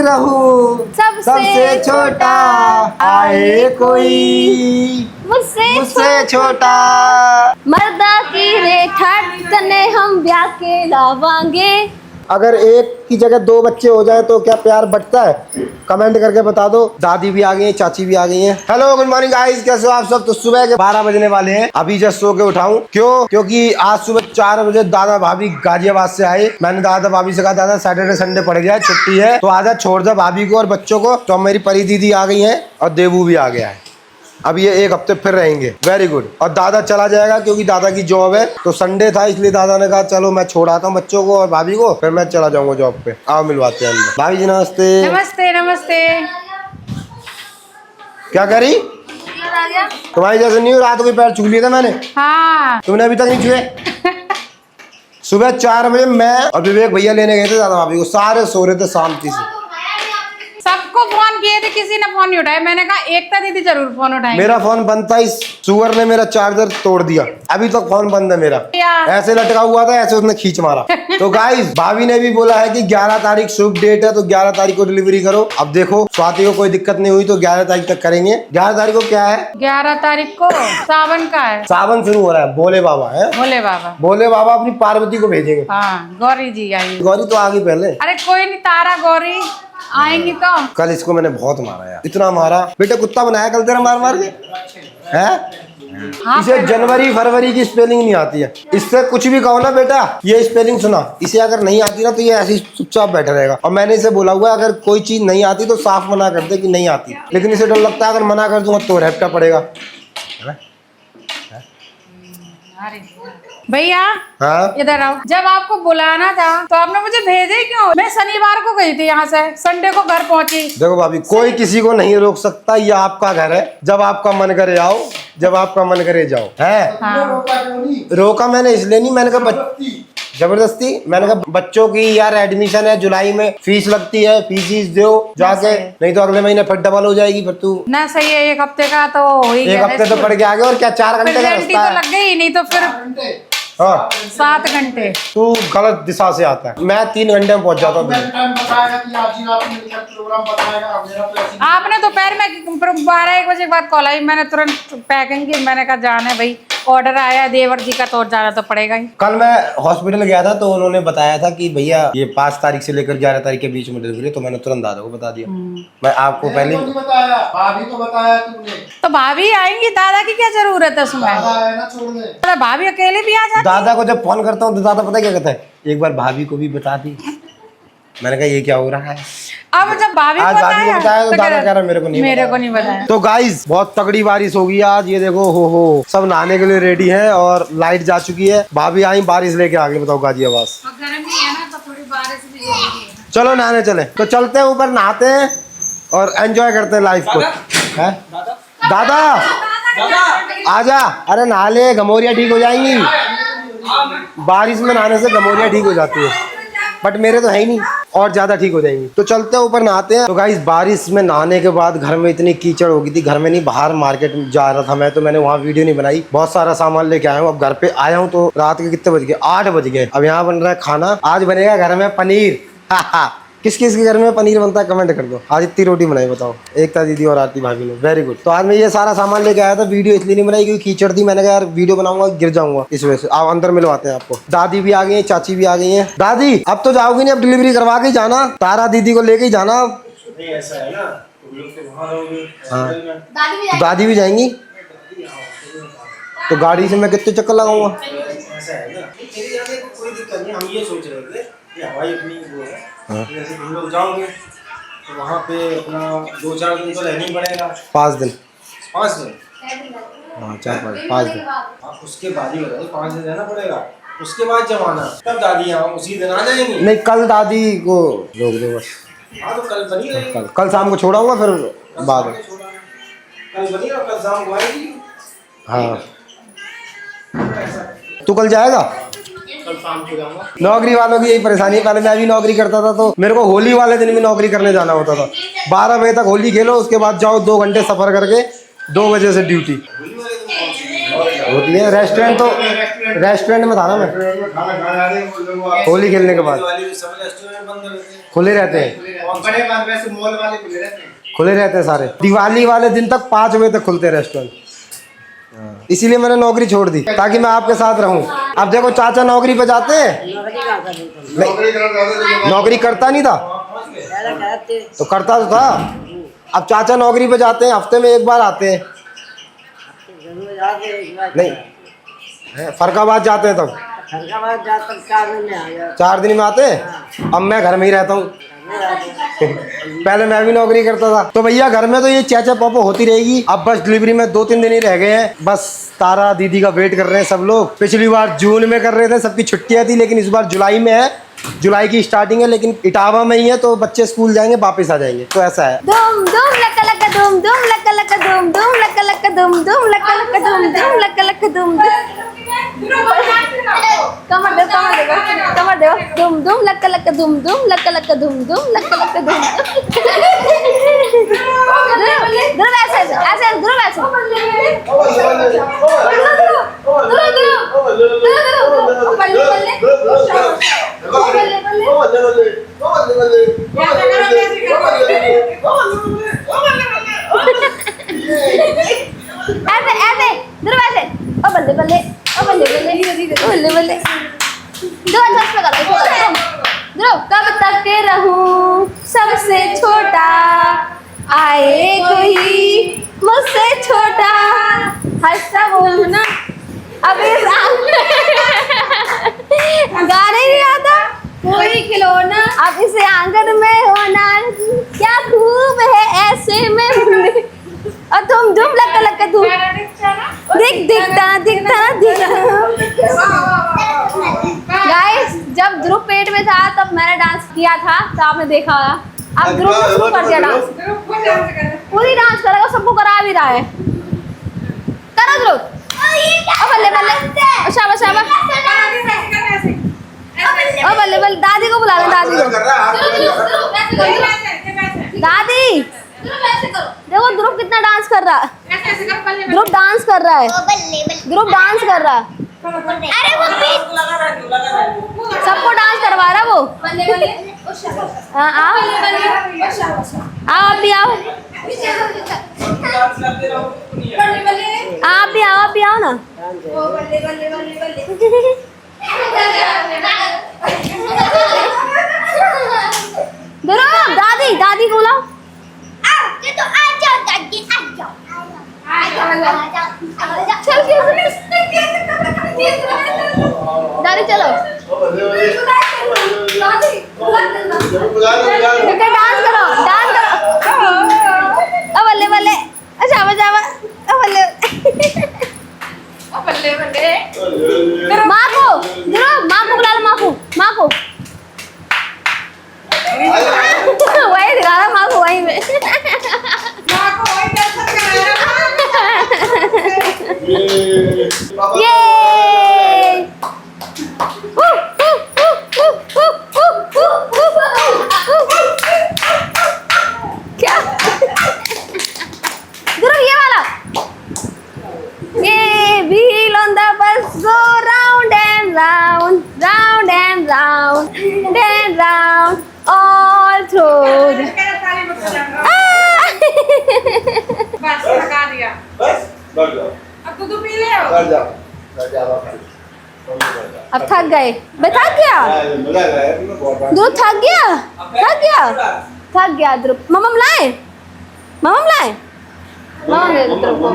रहूं सबसे छोटा, आए कोई मुझसे छोटा। मर्दा की रेठा तने हम ब्याह के लावांगे। अगर एक की जगह दो बच्चे हो जाए तो क्या प्यार बढ़ता है? कमेंट करके बता दो। दादी भी आ गई है, चाची भी आ गई हैं। हेलो गुड मॉर्निंग गाइस, कैसे हो आप सब? तो सुबह के 12 बजने वाले हैं, अभी जस्ट सो के उठाऊं। क्योंकि आज सुबह 4 बजे दादा भाभी गाजियाबाद से आए। मैंने दादा भाभी से कहा दादा सैटरडे संडे पड़ गया है, छुट्टी है तो आजा छोड़ दे भाभी को और बच्चों को। तो मेरी परी दीदी आ गई है और देवू भी आ गया है। अब ये एक हफ्ते फिर रहेंगे। Very good. और दादा चला जाएगा क्योंकि दादा की जॉब है, तो संडे था इसलिए दादा ने कहा चलो मैं छोड़ आता हूँ बच्चों को और भाभी को, फिर मैं चला जाऊंगा जॉब पे। आओ मिलवाते हैं अंदर। भाभी जी नमस्ते। नमस्ते नमस्ते। क्या करी? तुम्हारी जैसे नहीं, रात को पैर छू लिए थे मैंने। हाँ तुमने अभी तक नहीं छुए। सुबह 4 बजे मैं और विवेक भैया लेने गए थे दादा भाभी को, सारे सो रहे थे शांति से। सबको फोन किए थे, किसी ने फोन नहीं उठाया। मैंने कहा एकता दीदी जरूर फोन उठाएंगे। मेरा फोन बंद था, इस सुअर ने मेरा चार्जर तोड़ दिया, अभी तक फोन बंद है मेरा। ऐसे लटका हुआ था, ऐसे उसने खींच मारा। तो गाइस भाभी ने भी बोला है कि 11 तारीख शुभ डेट है, तो 11 तारीख को डिलीवरी करो। अब देखो स्वाति को कोई दिक्कत नहीं हुई तो 11 तारीख तक करेंगे। 11 तारीख को क्या है? 11 तारीख को सावन का है। सावन शुरू हो रहा है, भोले बाबा है। भोले बाबा, भोले बाबा अपनी पार्वती को भेजेंगे। हाँ गौरी जी आई। गौरी तो आ गई पहले। अरे कोई नहीं, तारा गौरी आएंगी तो। कल इसको मैंने बहुत मारा यार, इतना मारा। बेटा कुत्ता बनाया कल तेरा मार मार के है? हाँ, इसे जनवरी फरवरी की स्पेलिंग नहीं आती है। इससे कुछ भी कहो ना बेटा ये स्पेलिंग सुना, इसे अगर नहीं आती ना तो ये ऐसे चुपचाप बैठा रहेगा। और मैंने इसे बोला हुआ अगर कोई चीज नहीं आती तो साफ मना कर दे कि नहीं आती, लेकिन इसे डर लगता है अगर मना कर दूंगा तो रेपटा पड़ेगा। भैया हाँ इधर आओ। जब आपको बुलाना था तो आपने मुझे भेजे क्यों? मैं शनिवार को गई थी यहाँ से, संडे को घर पहुँची। देखो भाभी कोई किसी को नहीं रोक सकता, ये आपका घर है। जब आपका मन करे आओ, जब आपका मन करे जाओ। है हाँ। रोका मैंने इसलिए नहीं, मैंने कहा जबरदस्ती। मैंने कहा बच्चों की यार एडमिशन है, जुलाई में फीस लगती है, फीस दो जाके, नहीं तो अगले महीने फिर डबल हो जाएगी। फिर तू ना सही है, एक हफ्ते का तो हो ही एक गया। हफ्ते तो पढ़ के आ गए और क्या 4 घंटे का रास्ता तो है। लग गई, नहीं तो फिर हाँ 7 घंटे। तू गलत दिशा से आता है, मैं 3 घंटे में पहुंच जाता हूँ। आपने दोपहर में 12-1 बजे के बाद कॉल आई, मैंने तुरंत पैकिंग की। मैंने कहा जाना है भाई, ऑर्डर आया देवर जी का तो जाना तो पड़ेगा ही। कल मैं हॉस्पिटल गया था तो उन्होंने बताया था कि भैया ये 5 तारीख से लेकर 11 तारीख के बीच में डिलीवरी, तो मैंने तुरंत दादा को बता दिया। मैं आपको पहले बताया, भाभी को बताया तुमने। तो भाभी आएंगी, दादा की क्या जरूरत है उसमें? तो भाभी अकेले भी आ जाती। दादा को जब फोन करता हूँ तो दादा पता क्या कहता है, एक बार भाभी को भी बता दी। मैंने कहा ये क्या हो रहा है? अब जब भाभी आज भाभी को बताया तो दादा कह रहा मेरे को नहीं बताया। तो गाइस बहुत तगड़ी बारिश होगी आज। ये देखो हो सब नहाने के लिए रेडी हैं और लाइट जा चुकी है। भाभी आई बारिश लेके आ गई, बताओ गाजियाबाद। गर्मी है ना तो थोड़ी बारिश भी जरूरी है। चलो नहाने चले, तो चलते हैं ऊपर, नहाते हैं और एंजॉय करते हैं लाइफ को। है दादा आजा। अरे नहा ले, गमोरिया ठीक हो जाएंगी। बारिश में नहाने से गमोरिया ठीक हो जाती है, बट मेरे तो है ही नहीं, और ज्यादा ठीक हो जाएंगी। तो चलते हैं ऊपर नहाते हैं। तो गाइस बारिश में नहाने के बाद घर में इतनी कीचड़ हो गई थी, घर में नहीं बाहर मार्केट में जा रहा था मैं, तो मैंने वहाँ वीडियो नहीं बनाई। बहुत सारा सामान लेके आया हूँ। अब घर पे आया हूँ तो रात के कितने बज गए? 8 बज गए। अब यहाँ बन रहा है खाना। आज बनेगा घर में पनीर। किस किस के घर में पनीर बनता है कमेंट कर दो। आज इतनी रोटी बनाई बताओ, एकता दीदी और आरती भाभी ने। Very good. तो आज मैं ये सारा सामान लेके आया था, वीडियो इसलिए नहीं बनाई क्योंकि कीचड़ थी। मैंने कहा यार वीडियो बनाऊंगा गिर जाऊंगा, इस वजह से। आप अंदर मिलवाते हैं आपको। दादी भी आ गई है, चाची भी आ गई है। दादी अब तो जाओगी नहीं, अब डिलीवरी करवा के जाना, तारा दीदी को लेके जाना। ऐसा है ना, हाँ दादी भी जाएंगी तो गाड़ी से मैं कितने चक्कर लगाऊंगा? ऐसा है ना, कोई दिक्कत नहीं। हम ये सोच रहे थे कि हवाई अपनी वो है, जैसे हम लोग जाओगे तो वहाँ पे अपना 2-4 दिन तो रहना ही पड़ेगा। 5 दिन 5 दिन हाँ 4-5 दिन। आप उसके बाद ही बताइए, 5 दिन रहना पड़ेगा। उसके बाद जब आना तब दादी यहाँ उसी दिन आ जाएंगी। नहीं कल दादी को रोक दो बस। हाँ तो कल बनी रहेगी। कल शाम को छोड़ाऊंगा फिर बाद में। कल बनी और कल शाम को आएगी। हाँ तू कल जाएगा? कल शाम को जाऊंगा। नौकरी वालों की यही परेशानी है। पहले मैं भी नौकरी करता था तो मेरे को होली वाले दिन भी नौकरी करने जाना होता था। 12 बजे तक होली खेलो, उसके बाद जाओ 2 घंटे सफर करके, 2 बजे से ड्यूटी होती है। रेस्टोरेंट में था ना मैं होली खेलने के बाद। खुले रहते हैं, और बड़े बार वैसे मॉल वाले खुले रहते हैं। खुले रहते हैं सारे। दिवाली वाले दिन तक 5 बजे तक खुलते हैं रेस्टोरेंट। इसीलिए मैंने नौकरी छोड़ दी ताकि मैं आपके साथ रहूं। अब देखो चाचा नौकरी पे जाते हैं, नहीं नौकरी करता नहीं था तो करता तो था। अब चाचा नौकरी पे जाते हैं, हफ्ते में 1 बार आते हैं। नहीं फरकाबाद जाते हैं तब 4 दिन में आते हैं। अब मैं घर में ही रहता हूँ। पहले मैं भी नौकरी करता था। तो भैया घर में तो ये चाचा पापा होती रहेगी। अब बस डिलीवरी में 2-3 दिन ही रह गए हैं। बस तारा दीदी का वेट कर रहे हैं सब लोग। पिछली बार जून में कर रहे थे, सबकी छुट्टियां थी, लेकिन इस बार जुलाई में है। जुलाई की स्टार्टिंग है, लेकिन इटावा में ही है तो बच्चे स्कूल जाएंगे वापस आ जाएंगे। तो ऐसा है। धूम धूम लका लका धूम धूम लका लका धूम धूम लका लका धूम धूम लका लका धूम धूम लका लका धूम कमर दे कमर दे धूम धूम लका लका धूम धूम लका लका धूम धूम लका लका धूम ध्रुव ऐसे ऐसे ध्रुव ऐसे ऐसे ऐसे ध्रुव ऐसे ओ बल्ले बल्ले ओ बल्ले बल्ले बल्ले बल्ले दो अच्छा पे करो ध्रुव। कब तक रहूं सबसे छोटा, आए कोई मुझसे छोटा, हंसता बोलना अबे गाने नहीं आता कोई खिलौना, अब इसे आंगन में होना क्या खूब है ऐसे में। और तुम धूम लका लका धूम दिखता गाइस, जब ध्रुव पेट में था तब मैंने डांस किया था तो आपने देखा होगा। अब ध्रुव ने शुरू कर दिया डांस, पूरी डांस करेगा, सबको करा भी रहा है। करो ध्रुव, बल्ले बल्ले शाबाश शाबाश, ओ बल्ले बल्ले। दादी को बुला ले, दादी को। दादी देखो ध्रुव कितना डांस कर रहा है। ध्रुव डांस कर रहा है, ध्रुव डांस कर रहा है। अरे वो सबको डांस करवा रहा वो। हाँ आओ आप भी आओ, आप भी आओ ना। ध्रुव दादी दादी को बुलाओ। चल दादी चलो डांस करो डांस करो। अब बल्ले बल्ले अच्छा बजावा बल्ले माँ को बुला लो, माँ को वही दिखा रहा माँ को वहीं में। ये क्या ध्रुव ये वाला, ये wheel on the bus go round and round, round and round and round all through बस लगा दिया, बस बढ़ जाओ। अब दूध पी ले आओ। बढ़ जाओ अब थक गए, मैं थक गया ध्रुव, थक गया ध्रुव। मम्मा लाए मम्मा दे दो ध्रुव को,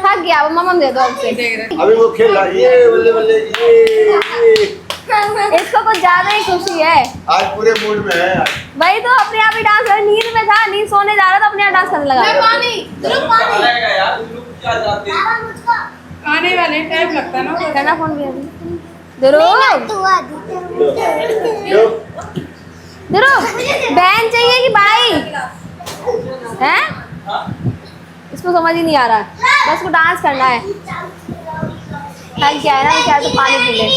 थक गया वो, मम्मा दे दो उसे। अभी वो खेल रहा है, ये बल्ले बल्ले ये इसको कुछ ज्यादा ही खुशी है आज, पूरे मूड में है। वही तो अपने आप ही डांस कर, नींद में था, नींद सोने जा रहा था, अपने आप डांस करने लगा। आने वाले टाइम लगता है ना, करना फोन भी ध्रुव बहन चाहिए कि भाई है, इसको समझ ही नहीं आ रहा, बस को डांस करना है। क्या है ना, क्या तो पानी पी ले।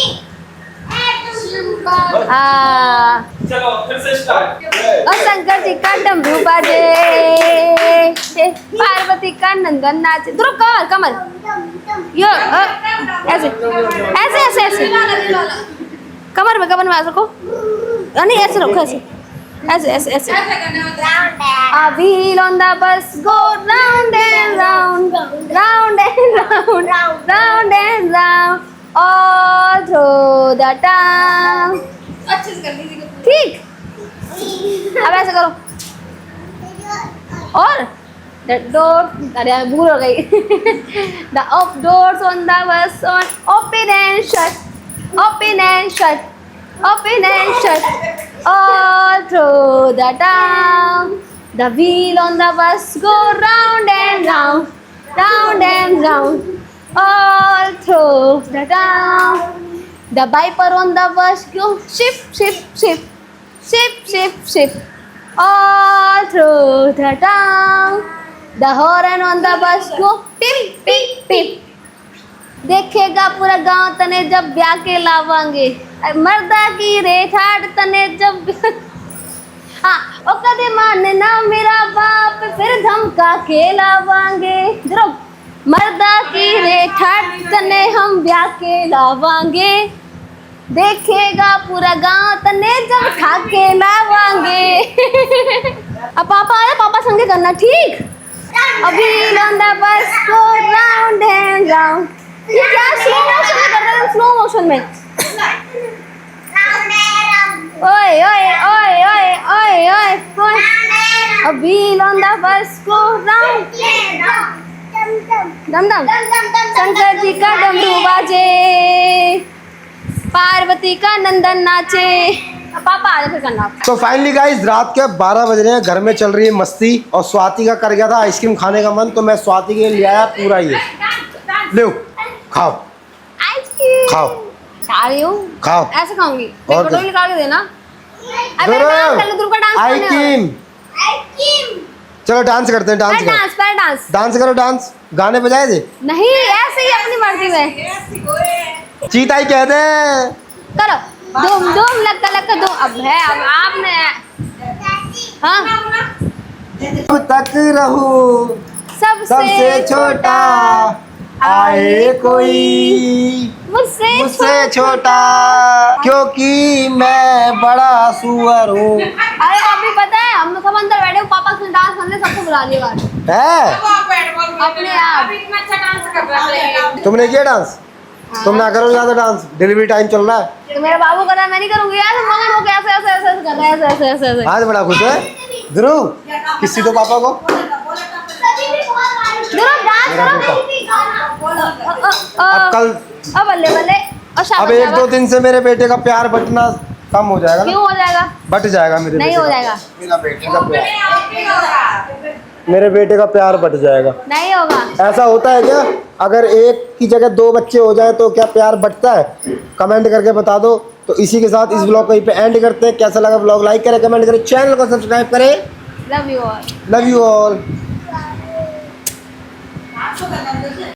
चलो फिर से स्टार्ट। और शंकर जी का डमरू बाजे, पार्वती का नंदन नाचे। ध्रुव कमर यो ऐसे ऐसे ऐसे ऐसे कमर में ऐसे रखो, नहीं ऐसे रखो, ऐसे ऐसे ऐसे ऐसे ऐसे करने होता है। A wheel on the bus go round and round, round and round, round and round, all through the town. अच्छे से कर लीजिए। ठीक, अब ऐसे करो। और the door, अरे भूल हो गई। The up doors on the bus on open and shut, open and shut, open and shut, all through the town. The wheel on the bus go round and round, round and round, all through the town. The viper on the bus go ship, ship, ship, ship, ship, ship, all through the town. The horn on the bus go pip, pip, pip. देखेगा पूरा गांव तने जब ब्याह के लावांगे, मर्दा की रेठाड़ तने जब हाँ ओ कदे मानना मेरा बाप फिर धमका के लावांगे। जरा मर्दा की रेठाड़ तने हम ब्याह के लावांगे, देखेगा पूरा गांव तने जब खा के लावांगे। अब पापा आया, पापा संगे करना ठीक। अभी on the bus go round and round. ये क्या स्लो मोशन में कर रहे हैं? स्लो मोशन में ओए ओए ओए ओए ओए ओए ओए। अभी on the bus go round डम डम शंकर जी का डमरू बाजे, पार्वती का नंदन नाचे। अब पापा आ फिर करना। तो फाइनली गाइस रात के 12 बज रहे हैं, घर में चल रही है मस्ती और स्वाति का कर गया था आइसक्रीम खाने का मन, तो मैं स्वाति के लिए ले आया पूरा ये। लो खाओ आइसक्रीम खाओ खा रही हूँ, खाओ। ऐसे खाऊंगी। और फोटो कुछ? निकाल के देना। अबे डांस कर लो, ध्रुव का डांस करने वाला है। आइसक्रीम चलो डांस करते हैं, डांस करो, पर डांस डांस करो, डांस गाने बजाए दे। नहीं, ऐसे ही अपनी मर्जी में चीता ही कह दे। करो। धूम धूम लक्का लक्का धूम। अब है, अब आपने हाँ अब तक रहूं सबसे छोटा, आए कोई मुझसे छोटा, क्योंकि मैं बड़ा सुअर हूँ। अरे अभी पता है हम सब अंदर बैठे हो, पापा से डांस करने सबको बुला लिया है अपने आप। अभी इतना अच्छा डांस कर रहा है। तुमने किया डांस? तुम ना करो ज्यादा डांस, डिलीवरी टाइम चल रहा है। तो मेरा बाबू कर रहा है, मैं नहीं करूंगी यार। हम मगन हो के ऐसे ऐसे ऐसे ऐसे कर रहे हैं, ऐसे ऐसे ऐसे ऐसे। आज बड़ा खुश है ध्रुव, किसी तो पापा को ध्रुव डांस मेरा करो। अब कल अब बल्ले बल्ले और अब शाबाश 1-2 शाबाश। दिन से मेरे बेटे का प्यार बटना कम हो जाएगा ना, क्यों हो जाएगा? बट जाएगा मेरे नहीं बेटे हो का। जाएगा। मेरा बेटे का प्यार, मेरे बेटे का प्यार बट जाएगा। नहीं होगा। ऐसा होता है क्या? अगर एक की जगह 2 बच्चे हो जाए तो क्या प्यार बढ़ता है? कमेंट करके बता दो। तो इसी के साथ इस ब्लॉग को यहीं पे एंड करते हैं। कैसा लगा ब्लॉग? लाइक करें, कमेंट करें, चैनल को सब्सक्राइब करें। Love you all. Love you all.